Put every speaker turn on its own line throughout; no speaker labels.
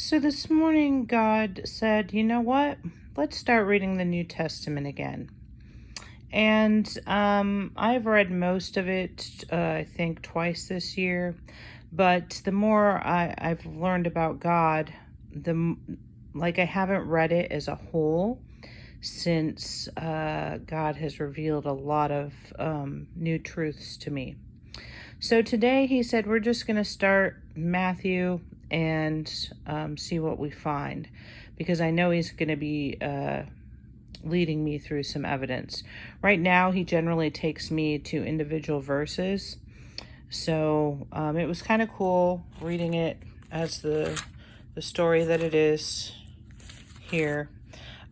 So this morning, God said, you know what? Let's start reading the New Testament again. And I've read most of it, I think, twice this year. But the more I've learned about God, like I haven't read it as a whole since God has revealed a lot of new truths to me. So today he said we're just going to start Matthew and see what we find, because I know he's going to be leading me through some evidence. Right now he generally takes me to individual verses, so it was kind of cool reading it as the story that it is here.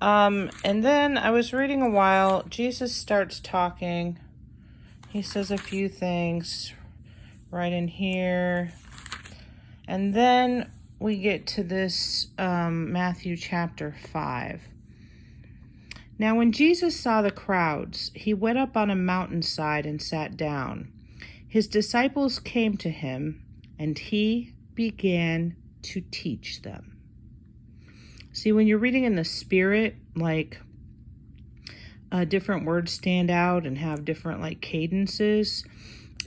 And then I was reading a while, Jesus starts talking. He says a few things right in here. And then we get to this Matthew chapter 5. Now when Jesus saw the crowds, he went up on a mountainside and sat down. His disciples came to him, and he began to teach them. See, when you're reading in the Spirit, like different words stand out and have different like cadences.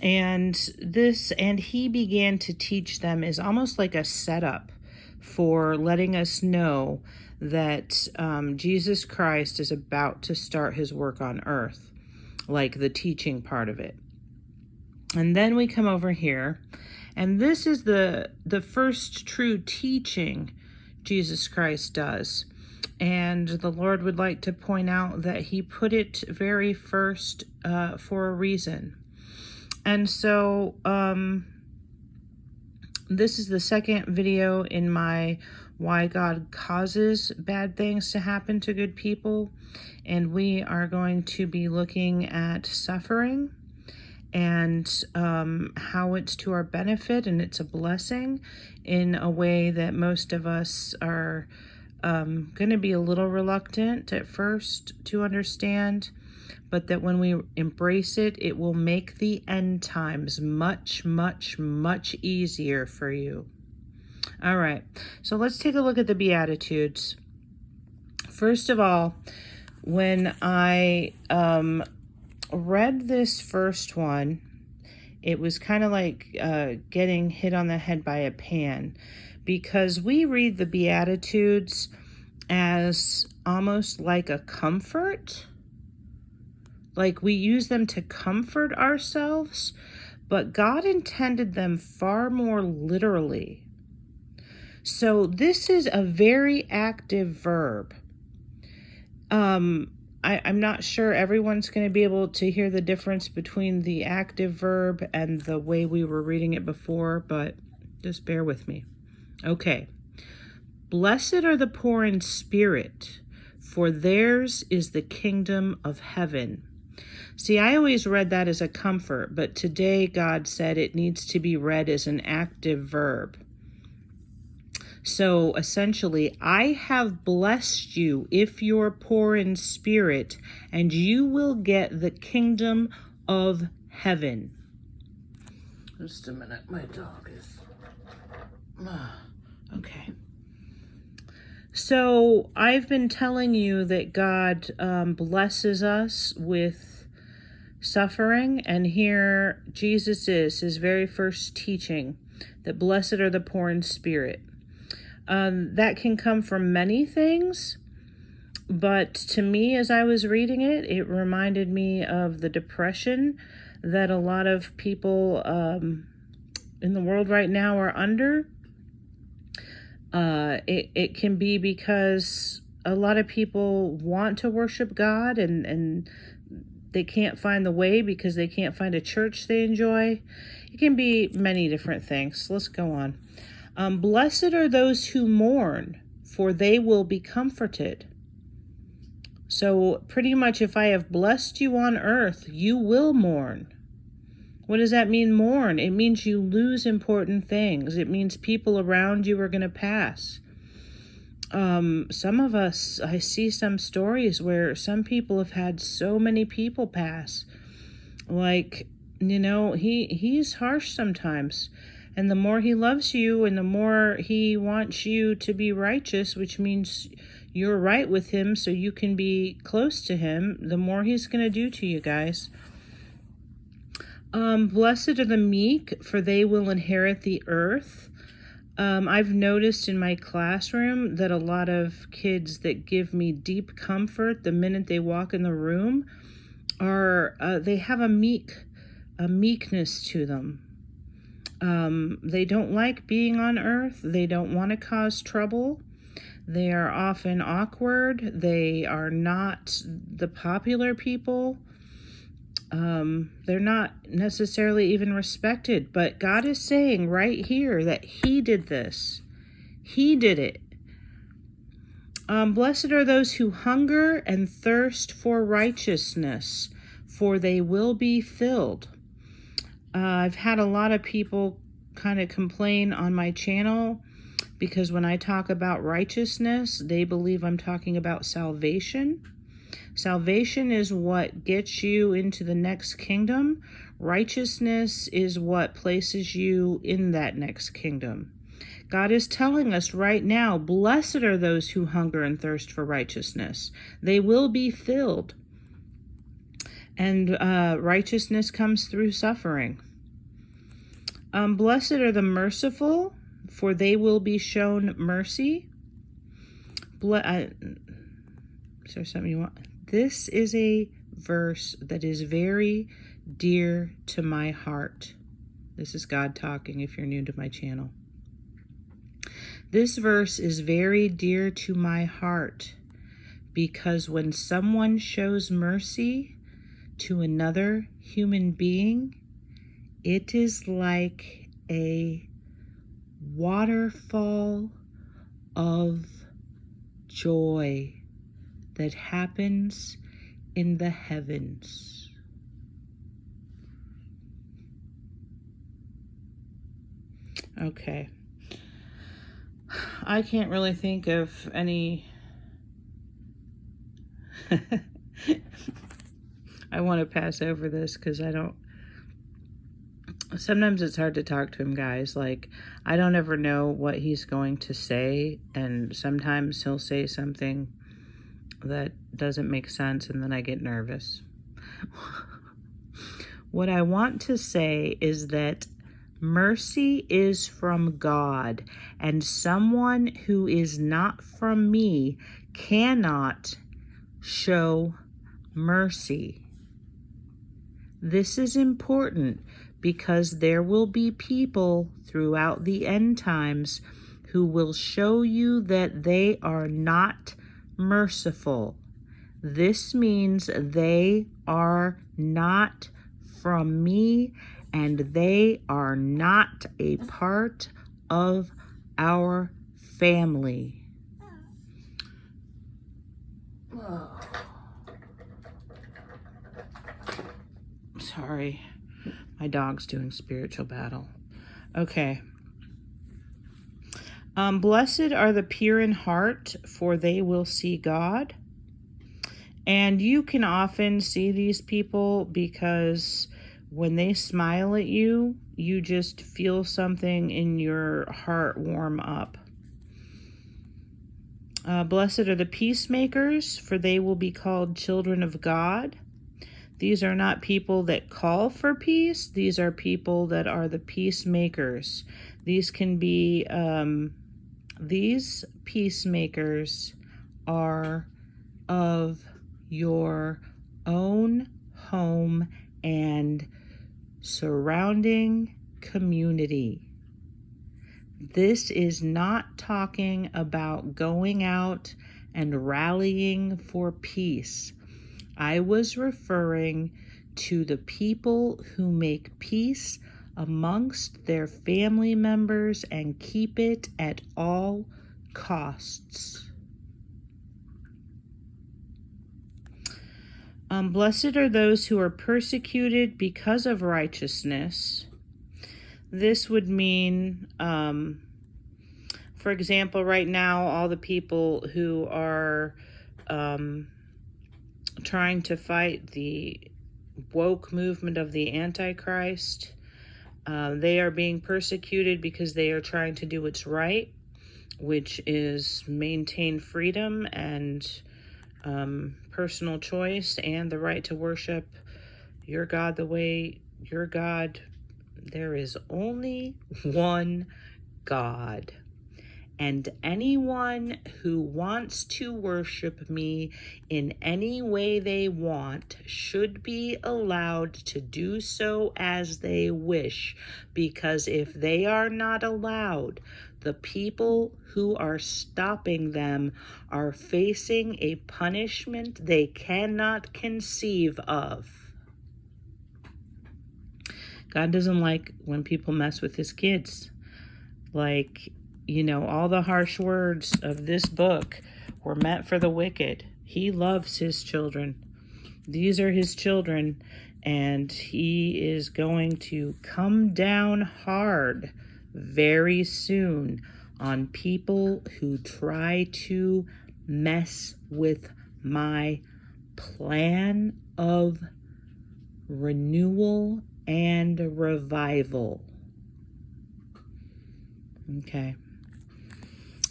And he began to teach them is almost like a setup for letting us know that Jesus Christ is about to start his work on earth, like the teaching part of it. And then we come over here, and this is the first true teaching Jesus Christ does. And the Lord would like to point out that he put it very first for a reason. And so this is the second video in my Why God Causes Bad Things to Happen to Good People. And we are going to be looking at suffering and how it's to our benefit and it's a blessing in a way that most of us are going to be a little reluctant at first to understand, but that when we embrace it, it will make the end times much, much, much easier for you. All right, so let's take a look at the Beatitudes. First of all, when I read this first one, it was kind of like getting hit on the head by a pan, because we read the Beatitudes as almost like a comfort. Like we use them to comfort ourselves, but God intended them far more literally. So this is a very active verb. I'm not sure everyone's going to be able to hear the difference between the active verb and the way we were reading it before, but just bear with me. Okay. Blessed are the poor in spirit, for theirs is the kingdom of heaven. See, I always read that as a comfort, but today God said it needs to be read as an active verb. So essentially, I have blessed you if you're poor in spirit, and you will get the kingdom of heaven. Just a minute, my dog is... Okay. So I've been telling you that God blesses us with suffering, and here Jesus is his very first teaching, that blessed are the poor in spirit. That can come from many things, but to me, as I was reading it, it reminded me of the depression that a lot of people in the world right now are under. It can be because a lot of people want to worship God and they can't find the way because they can't find a church they enjoy. It can be many different things. Let's go on. Blessed are those who mourn, for they will be comforted. So pretty much if I have blessed you on earth, you will mourn. What does that mean, mourn? It means you lose important things. It means people around you are going to pass. Some of us, I see some stories where some people have had so many people pass. Like, you know, he's harsh sometimes. And the more he loves you and the more he wants you to be righteous, which means you're right with him so you can be close to him, the more he's going to do to you guys. Blessed are the meek, for they will inherit the earth. I've noticed in my classroom that a lot of kids that give me deep comfort the minute they walk in the room are, they have a meekness to them. They don't like being on earth. They don't want to cause trouble. They are often awkward. They are not the popular people. They're not necessarily even respected, but God is saying right here that he did this. He did it. Blessed are those who hunger and thirst for righteousness, for they will be filled. I've had a lot of people kind of complain on my channel because when I talk about righteousness, they believe I'm talking about salvation. Salvation is what gets you into the next kingdom. Righteousness is what places you in that next kingdom. God is telling us right now, blessed are those who hunger and thirst for righteousness. They will be filled. And righteousness comes through suffering. Blessed are the merciful, for they will be shown mercy. Is there something you want? This is a verse that is very dear to my heart. This is God talking if you're new to my channel. This verse is very dear to my heart because when someone shows mercy to another human being, it is like a waterfall of joy that happens in the heavens. Okay. I can't really think of any... I want to pass over this because I don't... Sometimes it's hard to talk to him, guys. Like, I don't ever know what he's going to say, and sometimes he'll say something that doesn't make sense, and then I get nervous. What I want to say is that mercy is from God, and someone who is not from me cannot show mercy. This is important because there will be people throughout the end times who will show you that they are not merciful. This means they are not from me and they are not a part of our family. Sorry, my dog's doing spiritual battle. Okay. Blessed are the pure in heart, for they will see God. And you can often see these people because when they smile at you, you just feel something in your heart warm up. Blessed are the peacemakers, for they will be called children of God. These are not people that call for peace. These are people that are the peacemakers. These can be, these peacemakers are of your own home and surrounding community. This is not talking about going out and rallying for peace. I was referring to the people who make peace amongst their family members and keep it at all costs. Blessed are those who are persecuted because of righteousness. This would mean, for example, right now, all the people who are trying to fight the woke movement of the Antichrist, They are being persecuted because they are trying to do what's right, which is maintain freedom and personal choice and the right to worship your God the way your God. There is only one God. And anyone who wants to worship me in any way they want should be allowed to do so as they wish, because if they are not allowed, the people who are stopping them are facing a punishment they cannot conceive of. God doesn't like when people mess with his kids. Like, all the harsh words of this book were meant for the wicked. He loves his children. These are his children, and he is going to come down hard very soon on people who try to mess with my plan of renewal and revival. Okay.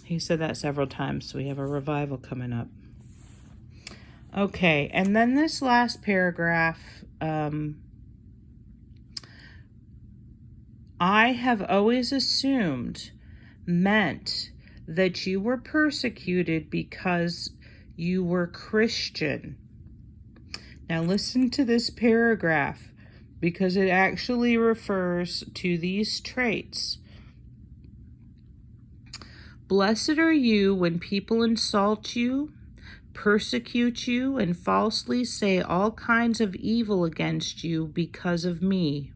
He said that several times, so we have a revival coming up. Okay, and then this last paragraph, I have always assumed meant that you were persecuted because you were Christian. Now listen to this paragraph, because it actually refers to these traits. Blessed are you when people insult you, persecute you, and falsely say all kinds of evil against you because of me.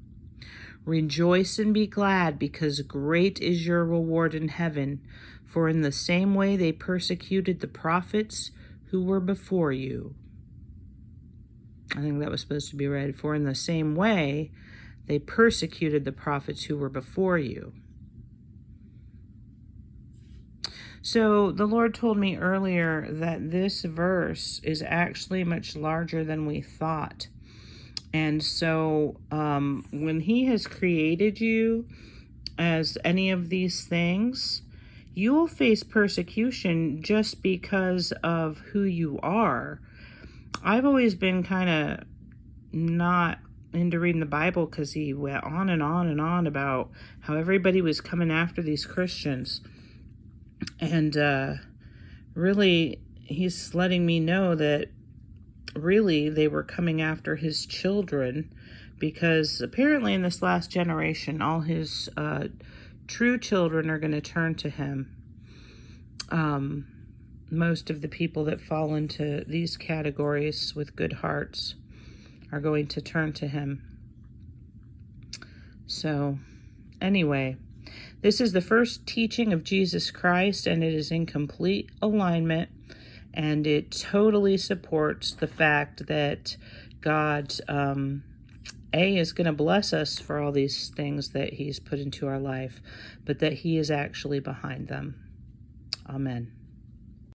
Rejoice and be glad, because great is your reward in heaven. For in the same way they persecuted the prophets who were before you. I think that was supposed to be read, for in the same way they persecuted the prophets who were before you. So the Lord told me earlier that this verse is actually much larger than we thought. And so when he has created you as any of these things, you will face persecution just because of who you are. I've always been kind of not into reading the Bible because he went on and on and on about how everybody was coming after these Christians. And really, he's letting me know that really they were coming after his children, because apparently in this last generation, all his true children are going to turn to him. Most of the people that fall into these categories with good hearts are going to turn to him. So, anyway, this is the first teaching of Jesus Christ, and it is in complete alignment, and it totally supports the fact that God, is going to bless us for all these things that he's put into our life, but that he is actually behind them. Amen.